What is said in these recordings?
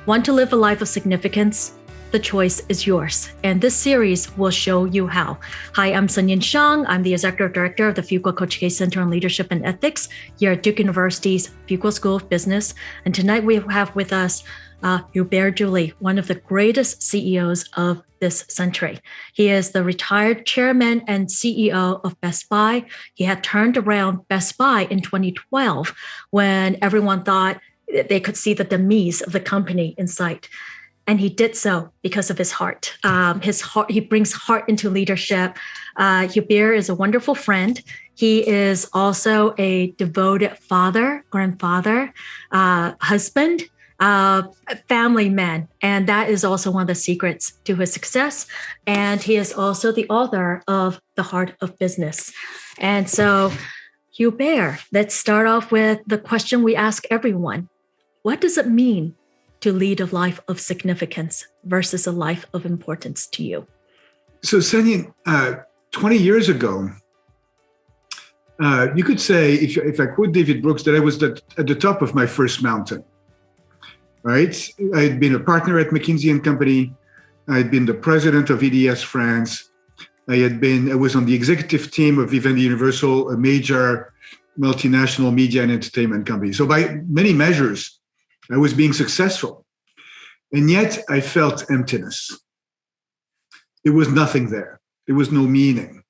Want to live a life of significance? The choice is yours, and this series will show you how. Hi, I'm Sanyin Siang. I'm the Executive Director of the Fuqua Coach K Center on Leadership and Ethics here at Duke University's Fuqua School of Business. And tonight we have with us Hubert Joly, one of the greatest CEOs of this century. He is the retired chairman and CEO of Best Buy. He had turned around Best Buy in 2012 when everyone thought they could see the demise of the company in sight. And he did so because of his heart. He brings heart into leadership. Hubert is a wonderful friend. He is also a devoted father, grandfather, husband, family man. And that is also one of the secrets to his success. And he is also the author of The Heart of Business. And so, Hubert, let's start off with the question we ask everyone. What does it mean to lead a life of significance versus a life of importance to you? So, Sanyin, 20 years ago, you could say, if I quote David Brooks, that I was at the top of my first mountain, right? I had been a partner at McKinsey & Company. I had been the president of EDS France. I was on the executive team of Vivendi Universal, a major multinational media and entertainment company. So by many measures, I was being successful, and yet I felt emptiness. There was nothing there. There was no meaning.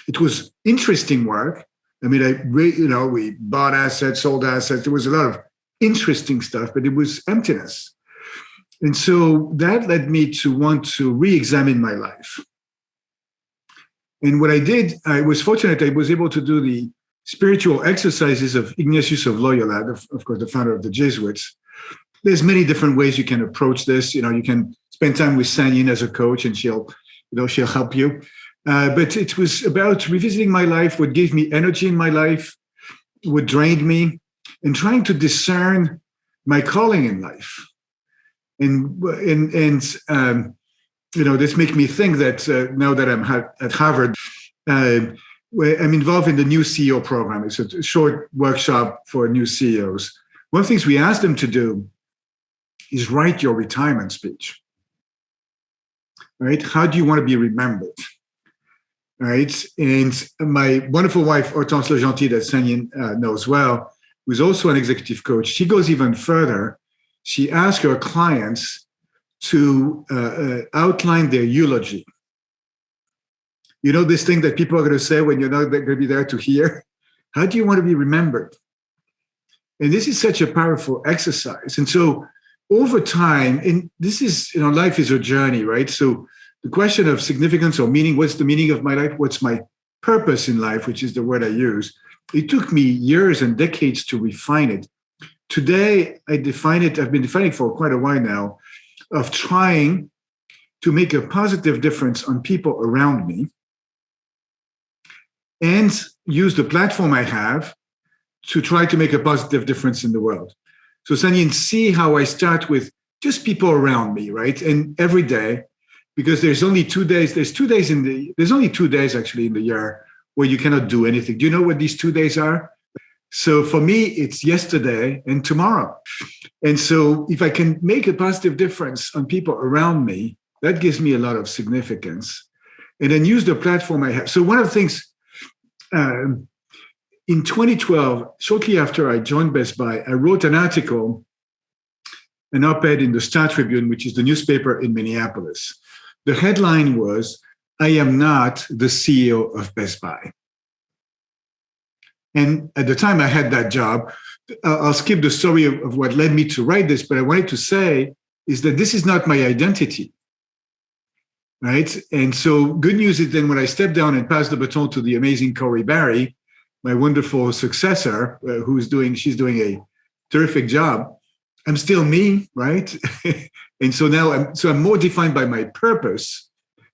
It was interesting work. I mean, we bought assets, sold assets. There was a lot of interesting stuff, but it was emptiness. And so that led me to want to re-examine my life. And what I did, I was fortunate I was able to do the spiritual exercises of Ignatius of Loyola, of course, the founder of the Jesuits. There's many different ways you can approach this. You can spend time with Sanyin as a coach, and she'll help you. But it was about revisiting my life, what gave me energy in my life, what drained me, and trying to discern my calling in life. And this makes me think that now that I'm at Harvard, I'm involved in the new CEO program. It's a short workshop for new CEOs. One of the things we ask them to do is write your retirement speech. Right? How do you want to be remembered? Right? And my wonderful wife, Hortense Legenti, that Sanyin knows well, who's also an executive coach, she goes even further. She asks her clients to outline their eulogy. You know this thing that people are going to say when you're not going to be there to hear? How do you want to be remembered? And this is such a powerful exercise. And so over time, and this is, life is a journey, right? So the question of significance or meaning, what's the meaning of my life? What's my purpose in life, which is the word I use? It took me years and decades to refine it. Today, I've been defining for quite a while now, of trying to make a positive difference on people around me, and use the platform I have to try to make a positive difference in the world. So Sanyin, see how I start with just people around me, right? And every day, because there's only 2 days, there's only 2 days actually in the year where you cannot do anything. Do you know what these 2 days are? So for me, it's yesterday and tomorrow. And so if I can make a positive difference on people around me, that gives me a lot of significance. And then use the platform I have. So one of the things, in 2012, shortly after I joined Best Buy, I wrote an article, an op-ed in the Star Tribune, which is the newspaper in Minneapolis. The headline was, "I am not the CEO of Best Buy." And at the time I had that job, I'll skip the story of what led me to write this, but I wanted to say is that this is not my identity. Right? And so good news is then when I stepped down and passed the baton to the amazing Corey Barry, my wonderful successor, she's doing a terrific job. I'm still me, right? And so now I'm more defined by my purpose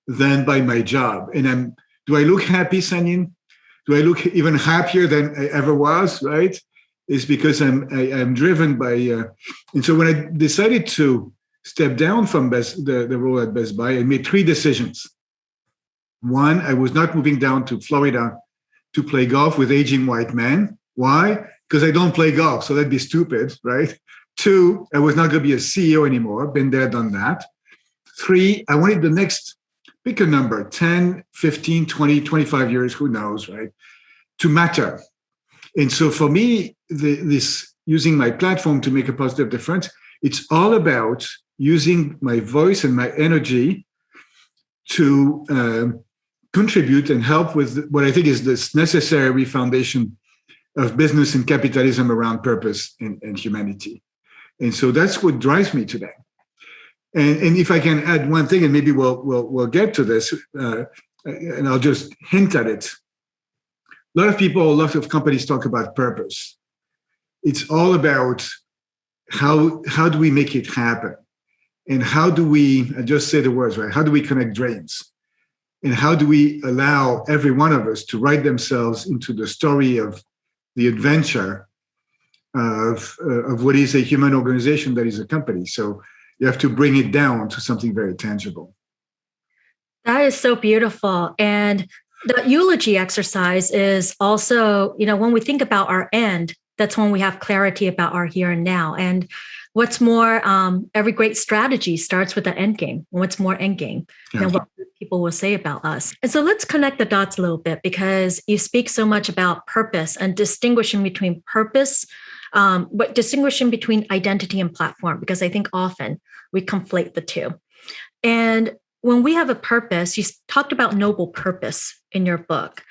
than by my job. And do I look happy, Sanyin? Do I look even happier than I ever was, right? It's because I'm driven by, and so when I decided to step down from the role at Best Buy, I made 3 decisions. One, I was not moving down to Florida to play golf with aging white men. Why? Because I don't play golf, so that'd be stupid, right? 2, I was not going to be a CEO anymore. Been there, done that. 3, I wanted the next, pick a number, 10, 15, 20, 25 years, who knows, right? To matter. And so for me, this using my platform to make a positive difference, it's all about using my voice and my energy to contribute and help with what I think is this necessary foundation of business and capitalism around purpose and humanity. And so that's what drives me today. And if I can add one thing, and maybe we'll get to this, and I'll just hint at it. A lot of companies talk about purpose. It's all about how do we make it happen? And how do we, I just say the words, right? How do we connect dreams? And how do we allow every one of us to write themselves into the story of the adventure of what is a human organization that is a company? So you have to bring it down to something very tangible. That is so beautiful. And the eulogy exercise is also, when we think about our end, that's when we have clarity about our here and now. And what's more, every great strategy starts with the end game. What's more end game than what people will say about us? And so let's connect the dots a little bit, because you speak so much about purpose and distinguishing between purpose, but distinguishing between identity and platform, because I think often we conflate the two. And when we have a purpose, you talked about noble purpose in your book,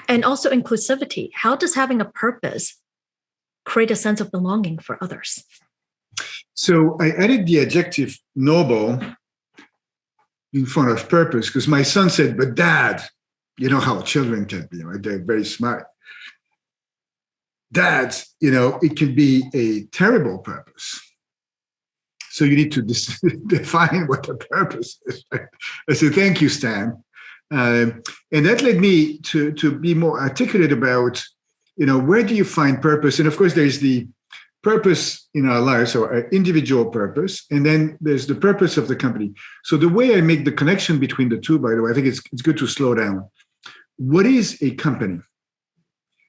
and also inclusivity. How does having a purpose create a sense of belonging for others? So I added the adjective noble in front of purpose because my son said, but Dad, you know how children can be, right? They're very smart. Dad, it can be a terrible purpose. So you need to define what the purpose is. Right? I said, thank you, Stan. And that led me to be more articulate about, where do you find purpose? And of course, there's the purpose in our lives, or our individual purpose, and then there's the purpose of the company. So the way I make the connection between the two, by the way, I think it's good to slow down. What is a company?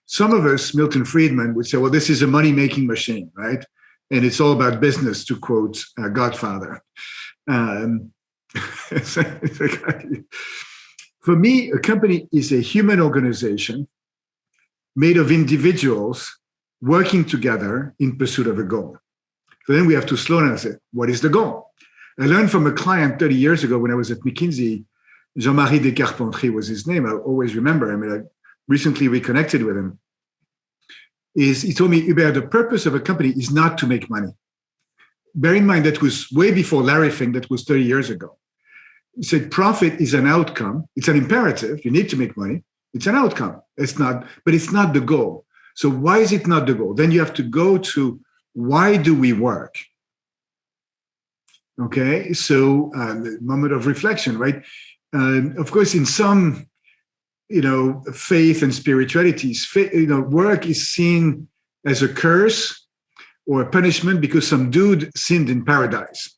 Some of us, Milton Friedman, would say, well, this is a money-making machine, right? And it's all about business, to quote Godfather. For me, a company is a human organization made of individuals working together in pursuit of a goal. So then we have to slow down and say, what is the goal? I learned from a client 30 years ago when I was at McKinsey, Jean-Marie Descarpentries was his name. I'll always remember him. I recently reconnected with him. He told me, Hubert, the purpose of a company is not to make money. Bear in mind, that was way before Larry Fink, that was 30 years ago. He said, profit is an outcome. It's an imperative. You need to make money. It's an outcome. But it's not the goal. So why is it not the goal? Then you have to go to, why do we work? Okay, so the moment of reflection, right? Of course, in some, faith and spiritualities, work is seen as a curse or a punishment because some dude sinned in paradise,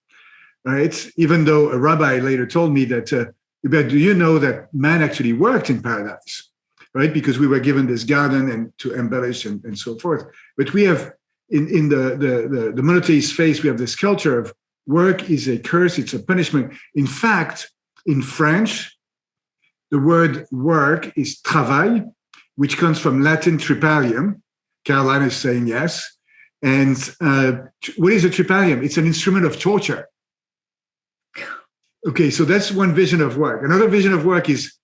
right? Even though a rabbi later told me that, do you know that man actually worked in paradise, right? Because we were given this garden and to embellish and so forth. But we have, in the monotheist faith, we have this culture of work is a curse, it's a punishment. In fact, in French, the word work is travail, which comes from Latin tripalium. Caroline is saying yes. And what is a tripalium? It's an instrument of torture. Okay, so that's one vision of work. Another vision of work is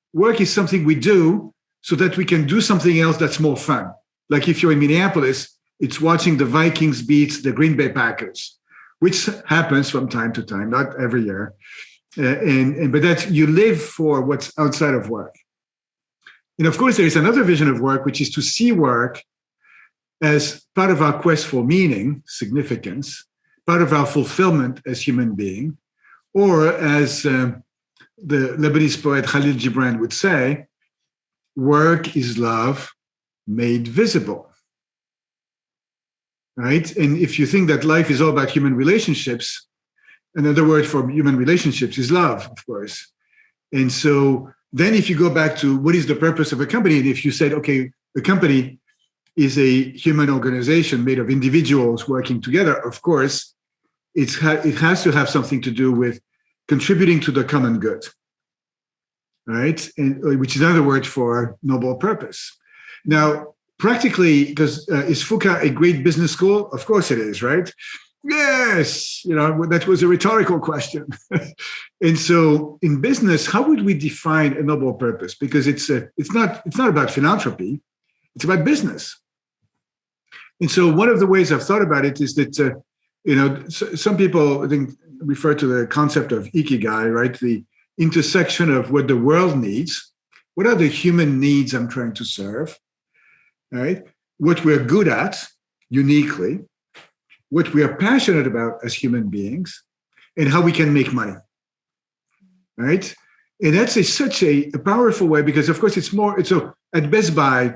something we do so that we can do something else that's more fun. Like if you're in Minneapolis, it's watching the Vikings beat the Green Bay Packers, which happens from time to time, not every year. But that you live for what's outside of work. And of course, there is another vision of work, which is to see work as part of our quest for meaning, significance, part of our fulfillment as human being, or as the Lebanese poet Khalil Gibran would say, work is love made visible. Right? And if you think that life is all about human relationships, another word for human relationships is love, of course. And so then if you go back to what is the purpose of a company, and if you said, okay, the company is a human organization made of individuals working together, of course, it has to have something to do with contributing to the common good, right? And, which is another word for noble purpose. Now, practically, because is Fuqua a great business school? Of course it is, right? Yes, that was a rhetorical question. And so in business, how would we define a noble purpose? Because it's not about philanthropy, it's about business. And so one of the ways I've thought about it is that, some people I think refer to the concept of ikigai, right? The intersection of what the world needs, what are the human needs I'm trying to serve, right? What we're good at uniquely, what we are passionate about as human beings, and how we can make money, right? And that's such a powerful way, because of course so at Best Buy,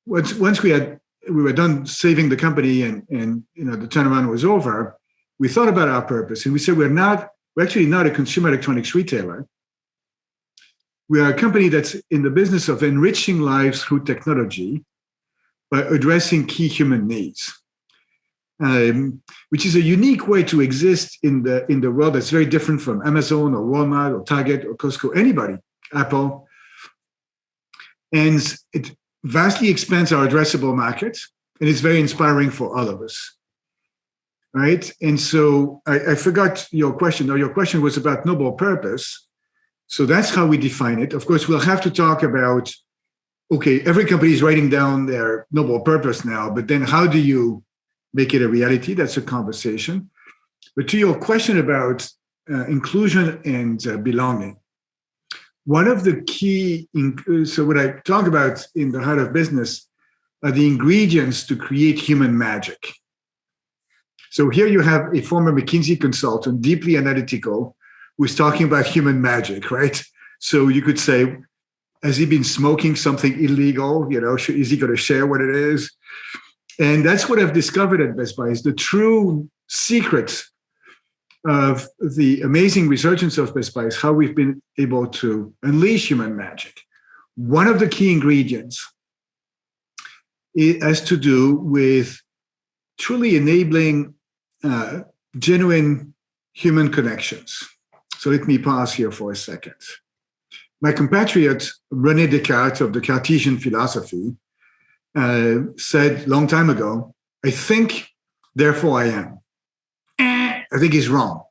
once we were done saving the company and the turnaround was over, we thought about our purpose and we said we're actually not a consumer electronics retailer. We are a company that's in the business of enriching lives through technology by addressing key human needs, which is a unique way to exist in the world that's very different from Amazon or Walmart or Target or Costco, anybody, Apple. And it vastly expands our addressable market, and it's very inspiring for all of us, right? And so I forgot your question. Your question was about noble purpose. So that's how we define it. Of course, we'll have to talk about, okay, every company is writing down their noble purpose now, but then how do you make it a reality? That's a conversation. But to your question about inclusion and belonging, one of the key, so what I talk about in the heart of business are the ingredients to create human magic. So here you have a former McKinsey consultant, deeply analytical, who's talking about human magic, right? So you could say, has he been smoking something illegal? Is he going to share what it is? And that's what I've discovered at Best Buy is the true secret of the amazing resurgence of Best Buy is how we've been able to unleash human magic. One of the key ingredients has to do with truly enabling genuine human connections. So let me pause here for a second. My compatriot, René Descartes of the Cartesian philosophy, said a long time ago, I think, therefore I am. I think he's wrong.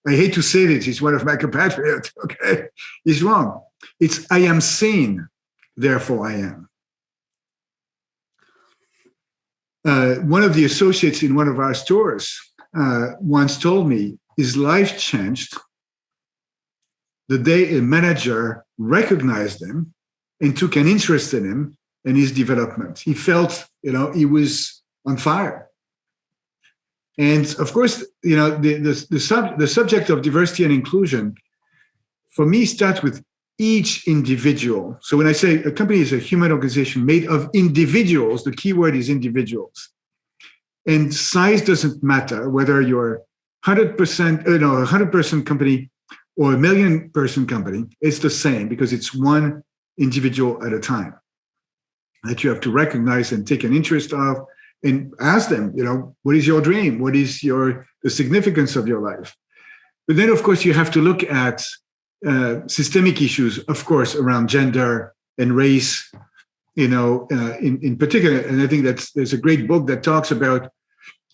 I hate to say this, he's one of my compatriots, okay? He's wrong. It's I am seen, therefore I am. One of the associates in one of our stores once told me his life changed the day a manager recognized him and took an interest in him and his development. He felt, he was on fire. And of course, the subject of diversity and inclusion, for me, starts with each individual. So when I say a company is a human organization made of individuals, the key word is individuals. And size doesn't matter, whether you're 100%, a 100-person company or a 1,000,000-person company, it's the same because it's one individual at a time that you have to recognize and take an interest of and ask them, what is your dream? What is the significance of your life? But then, of course, you have to look at systemic issues, of course, around gender and race, in particular. And I think there's a great book that talks about,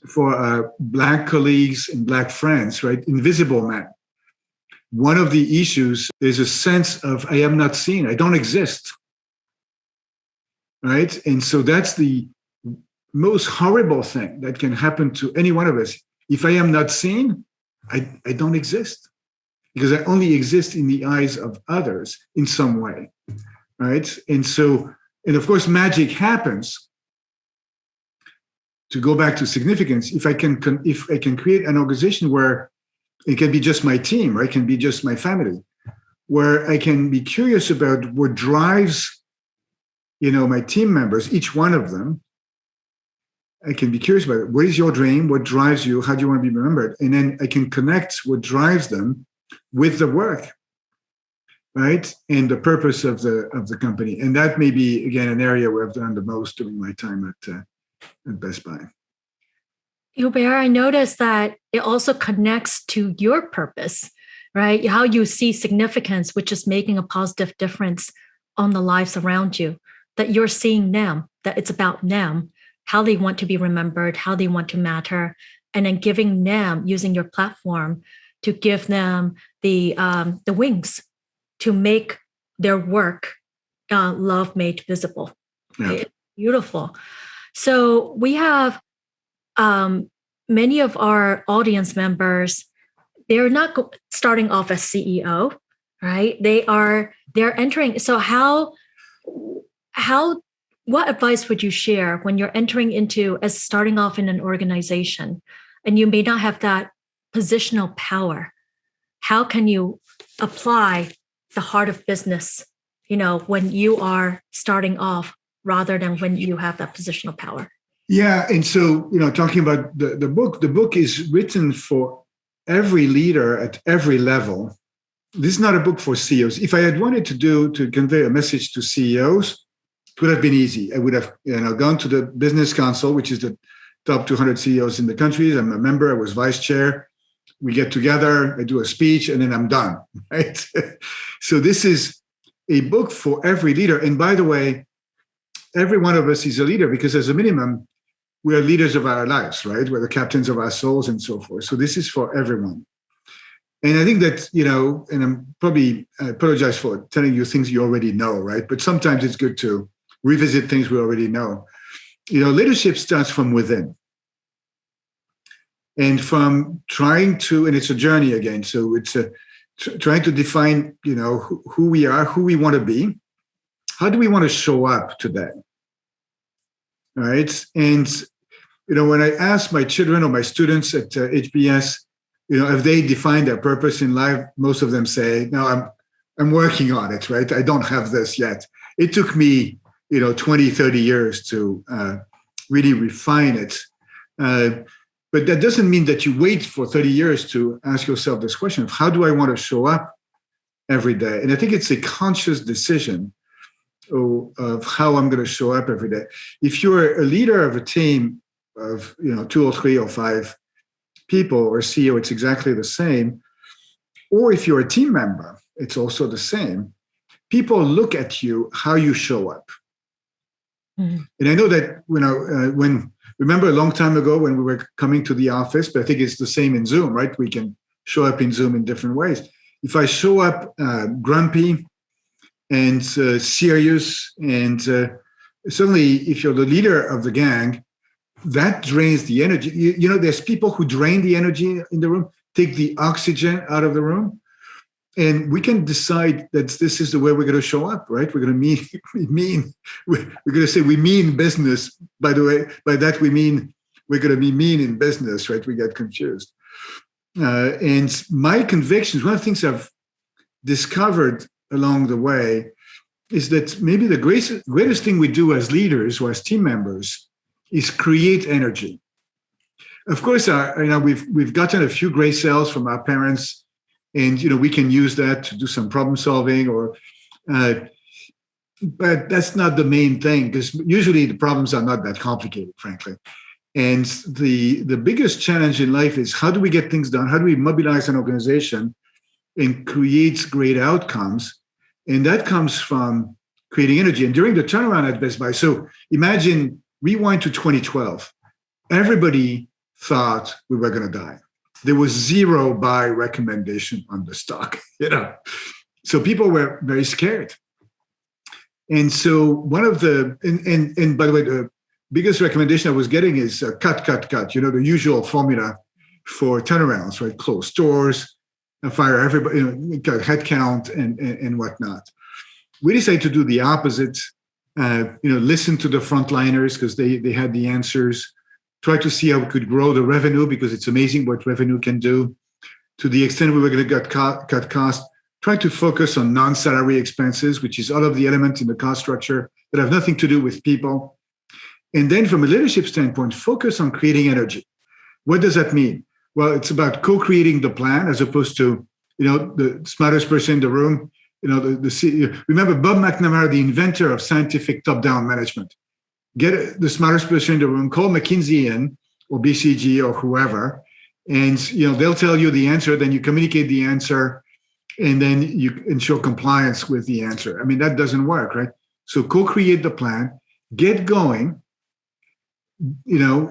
for our Black colleagues and Black friends, right? Invisible Man. One of the issues is a sense of, I am not seen, I don't exist, right? And so that's the most horrible thing that can happen to any one of us. If I am not seen, I don't exist because I only exist in the eyes of others in some way, right? And of course, magic happens. To go back to significance, if I can create an organization where it can be just my team, or it can be just my family, where I can be curious about what drives, my team members, each one of them. I can be curious about it. What is your dream? What drives you? How do you want to be remembered? And then I can connect what drives them with the work. right? And the purpose of the company. And that may be, again, an area where I've done the most during my time at Best Buy. Hubert, I noticed that it also connects to your purpose, right? How you see significance, which is making a positive difference on the lives around you, that you're seeing them, that it's about them, how they want to be remembered, how they want to matter, and then giving them, using your platform to give them the wings to make their work, love made visible. Yeah. It's beautiful. So we have many of our audience members, they're not starting off as CEO, right? They're entering. So what advice would you share when you're entering into as starting off in an organization and you may not have that positional power? How can you apply the heart of business, when you are starting off rather than when you have that positional power? Yeah. And so, talking about the book is written for every leader at every level. This is not a book for CEOs. If I had wanted to convey a message to CEOs, it would have been easy. I would have gone to the Business Council, which is the top 200 CEOs in the country. I'm a member. I was vice chair. We get together, I do a speech, and then I'm done, right? So this is a book for every leader. And by the way, every one of us is a leader because as a minimum, we are leaders of our lives, right? We're the captains of our souls and so forth. So this is for everyone. And I think that, and I apologize for telling you things you already know, right? But sometimes it's good to revisit things we already know. Leadership starts from within. And from trying to, and it's a journey again. So it's trying to define, who we are, who we want to be. How do we want to show up today? All right. And, when I ask my children or my students at HBS, if they define their purpose in life, most of them say, no, I'm working on it, right? I don't have this yet. It took me, 20, 30 years to really refine it. But that doesn't mean that you wait for 30 years to ask yourself this question of how do I want to show up every day? And I think it's a conscious decision of how I'm going to show up every day. If you're a leader of a team of 2 or 3 or 5 people or CEO, it's exactly the same. Or if you're a team member, it's also the same. People look at you how you show up. Mm-hmm. And I know that remember a long time ago when we were coming to the office, but I think it's the same in Zoom, right? We can show up in Zoom in different ways. If I show up grumpy and serious, and suddenly if you're the leader of the gang, that drains the energy. There's people who drain the energy in the room, take the oxygen out of the room. And we can decide that this is the way we're going to show up, right? We're going to we're going to say we mean business. By the way, by that we mean we're going to be mean in business, right? We get confused. And my convictions, one of the things I've discovered along the way is that maybe the greatest thing we do as leaders or as team members is create energy. Of course, we've gotten a few gray cells from our parents, and we can use that to do some problem solving, but that's not the main thing because usually the problems are not that complicated, frankly. And the biggest challenge in life is how do we get things done? How do we mobilize an organization and create great outcomes? And that comes from creating energy. And during the turnaround at Best Buy, so imagine rewind to 2012. Everybody thought we were going to die. There was 0 buy recommendation on the stock, So people were very scared. And so one of the, and by the way, the biggest recommendation I was getting is cut, the usual formula for turnarounds, right? Close stores, fire everybody, cut headcount and whatnot. We decided to do the opposite, listen to the frontliners because they had the answers. Try to see how we could grow the revenue because it's amazing what revenue can do. To the extent we were going to cut costs, try to focus on non-salary expenses, which is all of the elements in the cost structure that have nothing to do with people. And then from a leadership standpoint, focus on creating energy. What does that mean? Well, it's about co-creating the plan as opposed to, the smartest person in the room, Remember Bob McNamara, the inventor of scientific top-down management. Get the smartest person in the room, call McKinsey in, or BCG or whoever, and they'll tell you the answer. Then you communicate the answer, and then you ensure compliance with the answer. I mean, that doesn't work, right? So co-create the plan, get going,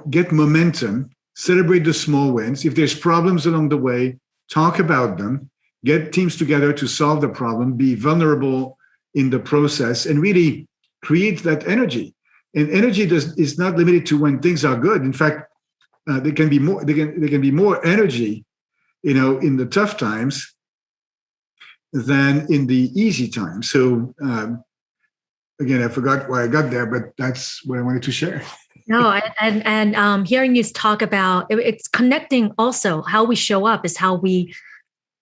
get momentum, celebrate the small wins. If there's problems along the way, talk about them, get teams together to solve the problem, be vulnerable in the process, and really create that energy. And energy is not limited to when things are good. In fact, there can be more energy, in the tough times than in the easy times. So again, I forgot why I got there, but that's what I wanted to share. No, and hearing you talk about it's connecting also how we show up is how we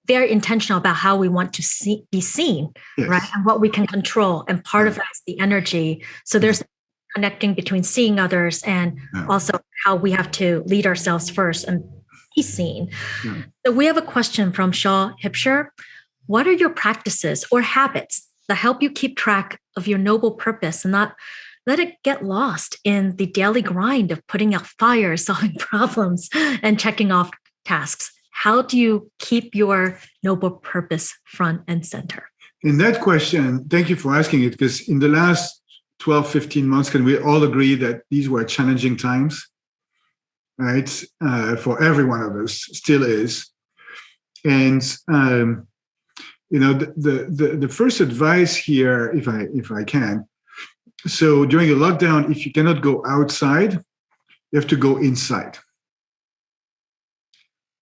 very intentional about how we want to be seen, yes. Right? And what we can control. And part of that is the energy. So there's connecting between seeing others and also how we have to lead ourselves first and be seen. Yeah. So we have a question from Shaw Hipsher. What are your practices or habits that help you keep track of your noble purpose and not let it get lost in the daily grind of putting out fires, solving problems, and checking off tasks? How do you keep your noble purpose front and center? In that question, thank you for asking it, because in the last 12, 15 months, can we all agree that these were challenging times, right? For every one of us, still is. And, the first advice here, if I can, so during a lockdown, if you cannot go outside, you have to go inside.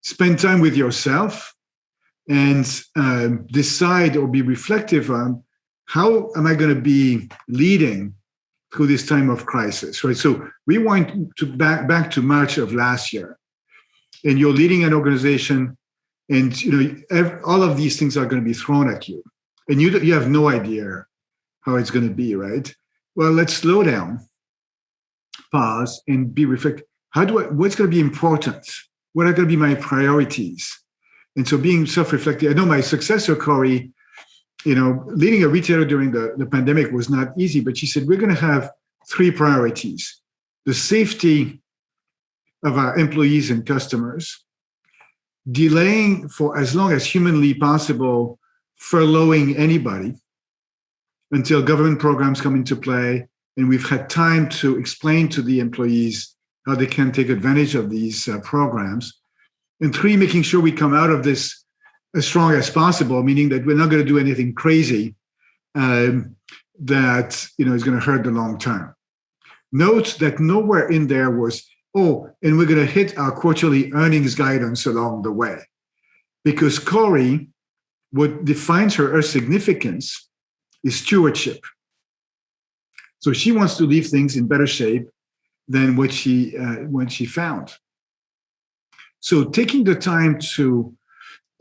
Spend time with yourself and decide or be reflective on how am I going to be leading through this time of crisis, right? So we went to back to March of last year, and you're leading an organization, and all of these things are going to be thrown at you, and you have no idea how it's going to be, right? Well, let's slow down, pause, and be reflective. What's going to be important? What are going to be my priorities? And so being self-reflective. I know my successor, Corey, leading a retailer during the pandemic was not easy, but she said, we're going to have 3 priorities: the safety of our employees and customers, delaying for as long as humanly possible, furloughing anybody until government programs come into play, and we've had time to explain to the employees how they can take advantage of these programs. And 3, making sure we come out of this as strong as possible, meaning that we're not going to do anything crazy that is going to hurt the long term. Note that nowhere in there was, and we're going to hit our quarterly earnings guidance along the way. Because Corey, what defines her significance is stewardship. So she wants to leave things in better shape than what she found. So taking the time to,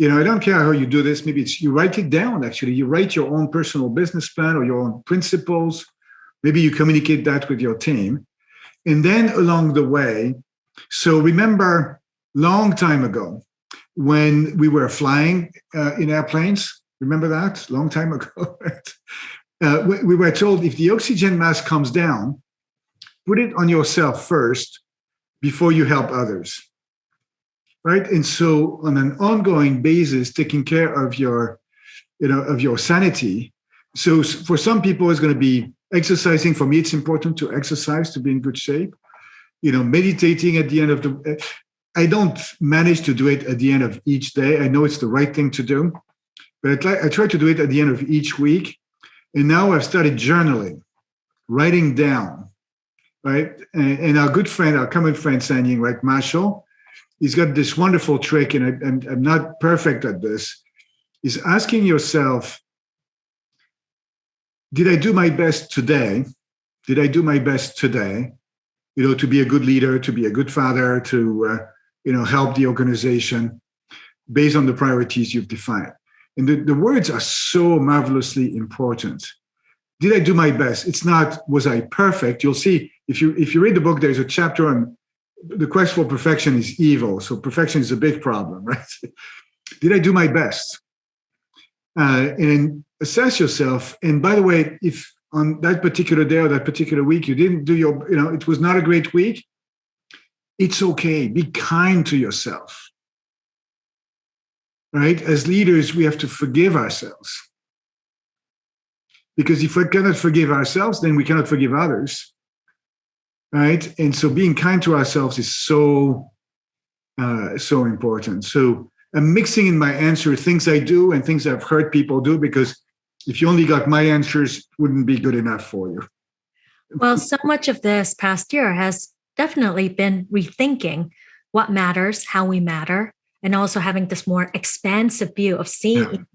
I don't care how you do this. Maybe you write it down, actually. You write your own personal business plan or your own principles. Maybe you communicate that with your team. And then along the way, so remember long time ago when we were flying in airplanes, remember that? Long time ago, right? We were told if the oxygen mask comes down, put it on yourself first before you help others. Right. And so on an ongoing basis, taking care of your sanity. So for some people, it's going to be exercising. For me, it's important to exercise to be in good shape. Meditating at the end of the, I don't manage to do it at the end of each day. I know it's the right thing to do, but I try to do it at the end of each week. And now I've started journaling, writing down, right? And our good friend, our common friend, Sanyin, right, Marshall, he's got this wonderful trick, and I'm not perfect at this, is asking yourself, did I do my best today? Did I do my best today, to be a good leader, to be a good father, to, help the organization based on the priorities you've defined? And the words are so marvelously important. Did I do my best? It's not, was I perfect? You'll see, if you read the book, there's a chapter on the quest for perfection is evil. So perfection is a big problem, right? Did I do my best? And assess yourself. And by the way, if on that particular day or that particular week you didn't do your, it was not a great week, it's okay. Be kind to yourself. Right? As leaders, we have to forgive ourselves. Because if we cannot forgive ourselves, then we cannot forgive others. Right? And so being kind to ourselves is so important. So I'm mixing in my answer things I do and things I've heard people do, because if you only got my answers, it wouldn't be good enough for you. Well, so much of this past year has definitely been rethinking what matters, how we matter, and also having this more expansive view of seeing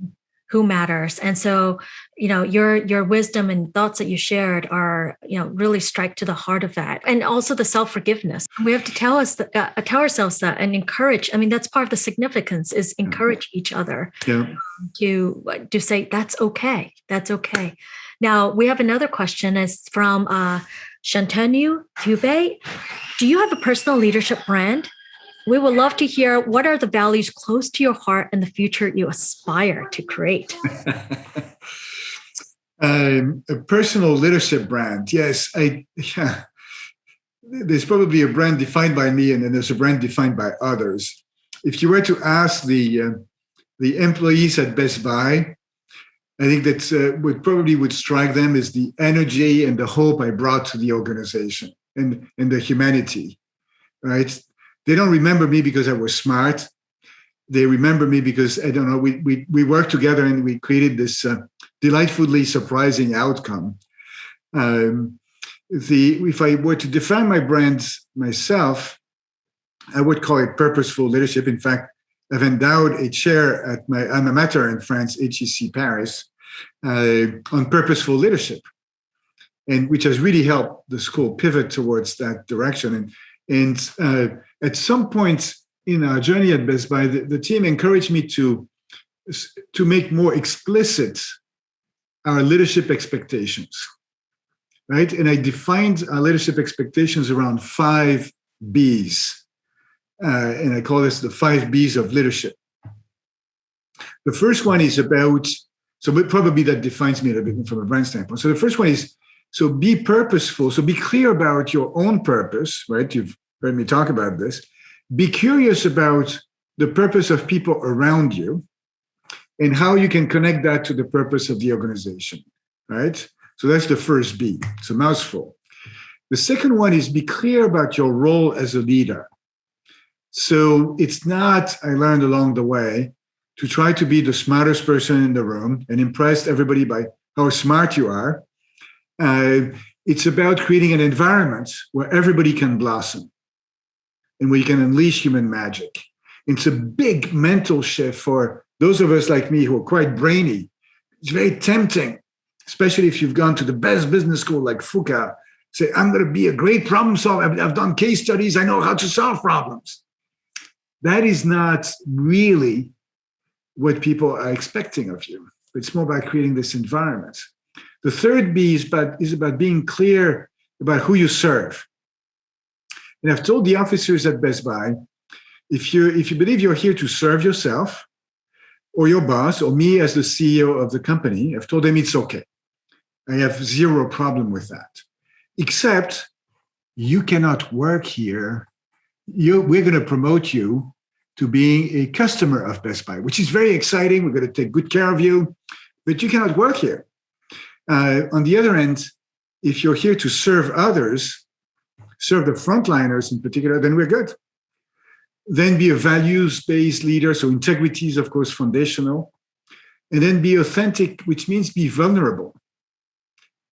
who matters. And so, your wisdom and thoughts that you shared are, really strike to the heart of that. And also the self-forgiveness. We have to tell ourselves that and encourage. I mean, that's part of the significance, is encourage each other to say, that's okay. That's okay. Now, we have another question. It's from Shantanu Hubert. Do you have a personal leadership brand? We would love to hear, what are the values close to your heart and the future you aspire to create? A personal leadership brand. Yes, there's probably a brand defined by me, and then there's a brand defined by others. If you were to ask the employees at Best Buy, I think that what probably would strike them is the energy and the hope I brought to the organization and the humanity, right? They don't remember me because I was smart. They remember me because, I don't know, we worked together and we created this delightfully surprising outcome. If I were to define my brand myself, I would call it purposeful leadership. In fact, I've endowed a chair at my alma mater in France, HEC Paris, on purposeful leadership, and which has really helped the school pivot towards that direction. And at some point in our journey at Best Buy, the team encouraged me to make more explicit our leadership expectations, right? And I defined our leadership expectations around 5 Bs. And I call this the 5 Bs of leadership. The first one is about, so probably that defines me a little bit from a brand standpoint. So the first one is, so be purposeful. So be clear about your own purpose, right? You've heard me talk about this. Be curious about the purpose of people around you and how you can connect that to the purpose of the organization, right? So that's the first B. It's a mouthful. The second one is be clear about your role as a leader. So it's not, I learned along the way, to try to be the smartest person in the room and impress everybody by how smart you are. It's about creating an environment where everybody can blossom and where you can unleash human magic. It's a big mental shift for those of us like me who are quite brainy. It's very tempting, especially if you've gone to the best business school like Fuqua. Say, I'm going to be a great problem solver. I've done case studies. I know how to solve problems. That is not really what people are expecting of you. It's more about creating this environment. The third B is about being clear about who you serve. And I've told the officers at Best Buy, if you believe you're here to serve yourself or your boss or me as the CEO of the company, I've told them it's okay. I have zero problem with that. Except you cannot work here. We're going to promote you to being a customer of Best Buy, which is very exciting. We're going to take good care of you, but you cannot work here. On the other end, if you're here to serve others, serve the frontliners in particular, then we're good. Then be a values-based leader. So integrity is, of course, foundational. And then be authentic, which means be vulnerable.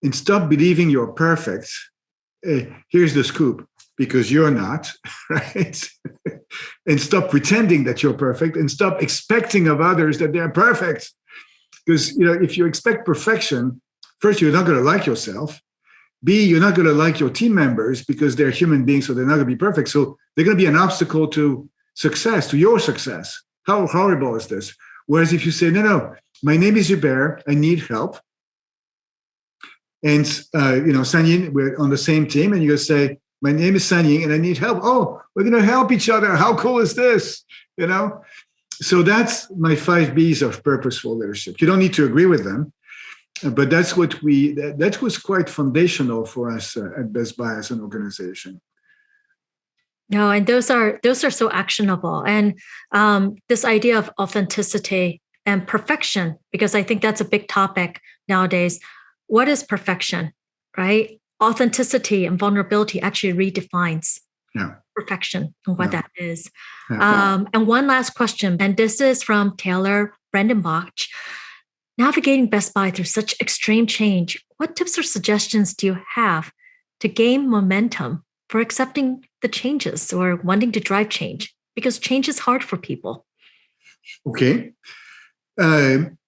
And stop believing you're perfect. Here's the scoop, because you're not, right? And stop pretending that you're perfect and stop expecting of others that they're perfect. Because, if you expect perfection, first, you're not going to like yourself. B, you're not going to like your team members because they're human beings, so they're not going to be perfect. So they're going to be an obstacle to success, to your success. How horrible is this? Whereas if you say, no, my name is Hubert, I need help. And, Sanyin, we're on the same team, and you say, my name is Sanyin, and I need help. Oh, we're going to help each other. How cool is this? So that's my 5 Bs of purposeful leadership. You don't need to agree with them, But that was quite foundational for us at Best Buy as an organization. No, and those are so actionable. And this idea of authenticity and perfection, because I think that's a big topic nowadays. What is perfection, right? Authenticity and vulnerability actually redefines perfection and what that is. And one last question, and this is from Taylor Brandenbach. Navigating Best Buy through such extreme change, what tips or suggestions do you have to gain momentum for accepting the changes or wanting to drive change? Because change is hard for people. Okay.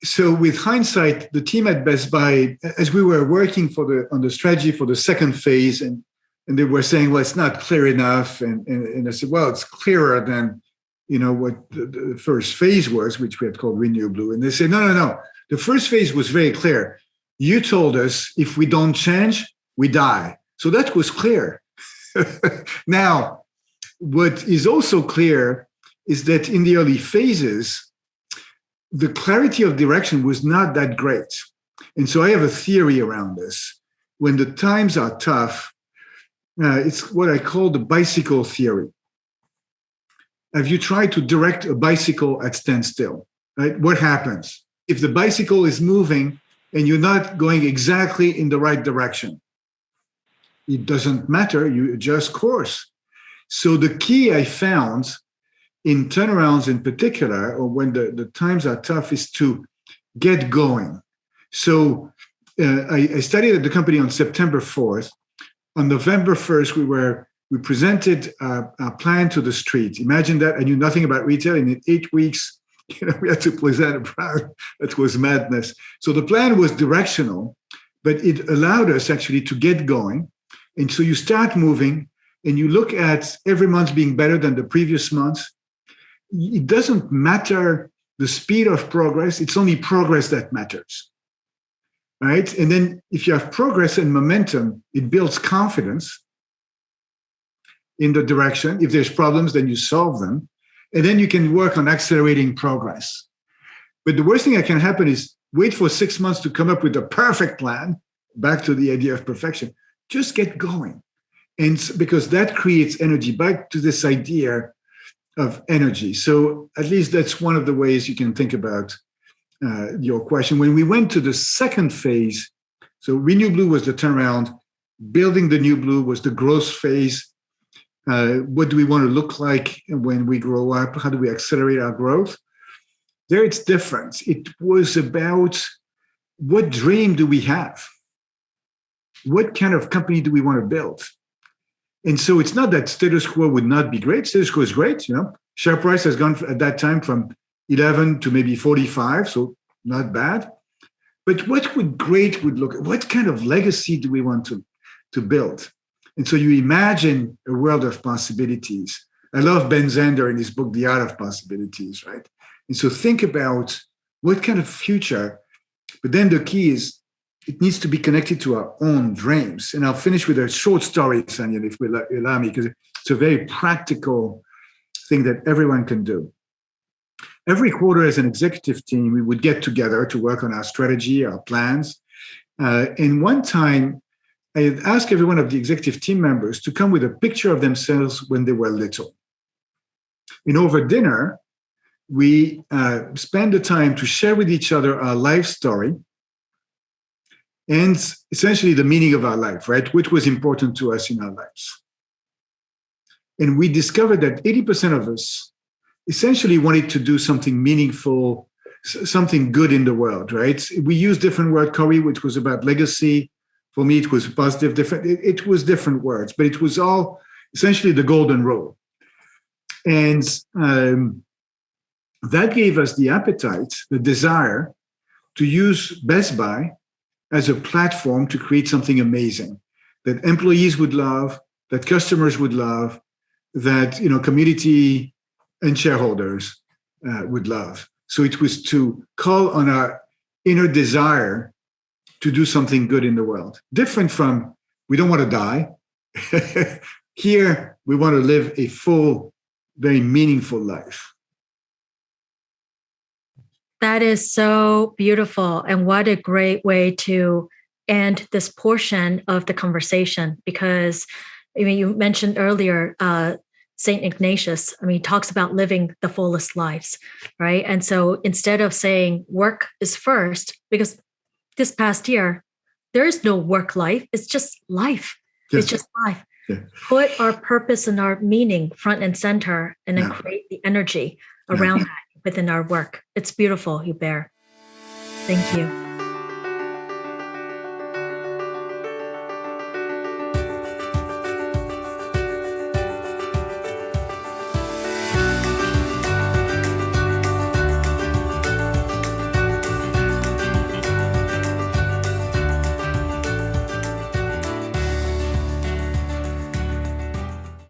So with hindsight, the team at Best Buy, as we were working on the strategy for the second phase, and they were saying, well, it's not clear enough. And I said, well, it's clearer than, what the first phase was, which we had called Renew Blue. And they said, no. The first phase was very clear. You told us if we don't change, we die. So that was clear. Now, what is also clear is that in the early phases, the clarity of direction was not that great. And so I have a theory around this. When the times are tough, it's what I call the bicycle theory. Have you tried to direct a bicycle at standstill? Right? What happens? If the bicycle is moving and you're not going exactly in the right direction, it doesn't matter, you adjust course. So the key I found in turnarounds in particular, or when the times are tough, is to get going. So I studied at the company on September 4th. On November 1st, we presented our plan to the street. Imagine that. I knew nothing about retail. And in 8 weeks, we had to present a plan. That was madness. So the plan was directional, but it allowed us actually to get going. And so you start moving and you look at every month being better than the previous month. It doesn't matter the speed of progress. It's only progress that matters, right? And then if you have progress and momentum, it builds confidence in the direction. If there's problems, then you solve them. And then you can work on accelerating progress. But the worst thing that can happen is wait for 6 months to come up with a perfect plan. Back to the idea of perfection. Just get going. And because that creates energy. Back to this idea of energy. So at least that's one of the ways you can think about your question. When we went to the second phase, so Renew Blue was the turnaround. Building the New Blue was the growth phase. What do we want to look like when we grow up? How do we accelerate our growth? There it's different. It was about what dream do we have? What kind of company do we want to build? And so it's not that status quo would not be great. Status quo is great. Share price has gone at that time from 11 to maybe 45, so not bad. But what would look? What kind of legacy do we want to build? And so you imagine a world of possibilities. I love Ben Zander in his book, The Art of Possibilities, right? And so think about what kind of future, but then the key is it needs to be connected to our own dreams. And I'll finish with a short story, Sanyin, if you allow me, because it's a very practical thing that everyone can do. Every quarter as an executive team, we would get together to work on our strategy, our plans. And one time, I had asked every one of the executive team members to come with a picture of themselves when they were little. And over dinner, we spent the time to share with each other our life story and essentially the meaning of our life, right? Which was important to us in our lives. And we discovered that 80% of us essentially wanted to do something meaningful, something good in the world, right? We used different words, Corey, which was about legacy. For me, it was positive, different. It was different words, but it was all essentially the golden rule. And that gave us the appetite, the desire to use Best Buy as a platform to create something amazing that employees would love, that customers would love, that community and shareholders would love. So it was to call on our inner desire to do something good in the world. Different from, we don't want to die. Here, we want to live a full, very meaningful life. That is so beautiful. And what a great way to end this portion of the conversation. Because I mean, you mentioned earlier, St. Ignatius, I mean, he talks about living the fullest lives, right? And so instead of saying work is first, because this past year, there is no work life, it's just life. Yeah. It's just life. Yeah. Put our purpose and our meaning front and center, and then create the energy around that within our work. It's beautiful, Hubert. Thank you.